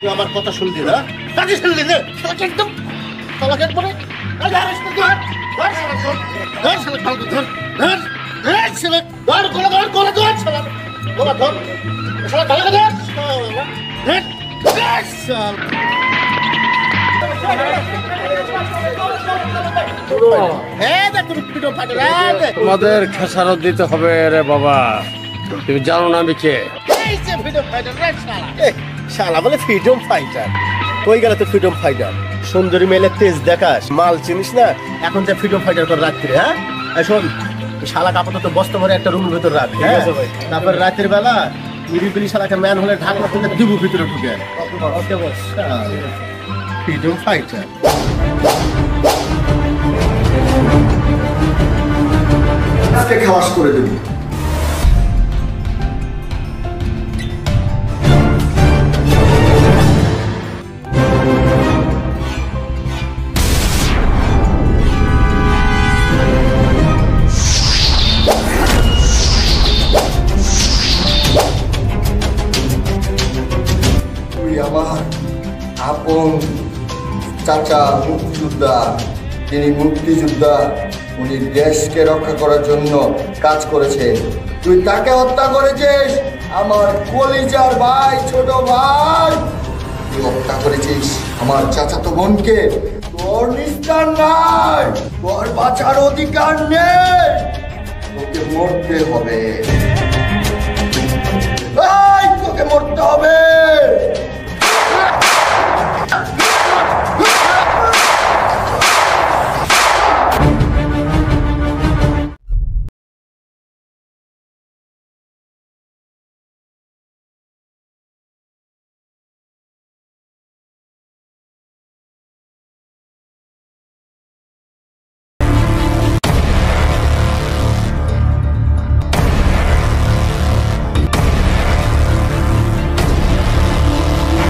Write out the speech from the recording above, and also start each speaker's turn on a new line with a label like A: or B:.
A: তুই আমার কথা শুনলি না? কাজে শুনলি না? একদম তালাক একবারে
B: তোমাদের খেসারত দিতে হবে রে বাবা। তুমি জানো না আমি কে?
A: শালা বলে ফ্রিডম ফাইটার। কই গেল তো ফ্রিডম ফাইটার? সুন্দরী মেয়ের তেজ দেখাস, মাল চিনিস না? এখন যে ফ্রিডম ফাইটার করে রাত্রে, হ্যাঁ শোন, শালা আপাতত বস্তা ভরে একটা রুমের ভিতর রাখ, হ্যাঁ? তারপর রাতের বেলা নিরিবিলি শালাকে ম্যান হলে ঢাকনা খুলে দিব ভিতরে ঢুকে। Freedom fighter. আজকে খালাস করে দেব।
C: আমার আপন চাচা মুক্তিযোদ্ধা, তিনি মুক্তিযোদ্ধা, উনি দেশকে রক্ষা করার জন্য কাজ করেছে। তুই তাকে হত্যা করেছিস, আমার কলিজার ভাই, ছোট ভাই। তুই হত্যা করেছিস আমার চাচাতো বোনকে। তোর নিস্তার নাই, তোর বাঁচার অধিকার নেই, তোকে মরতে হবে, তোকে মরতে হবে।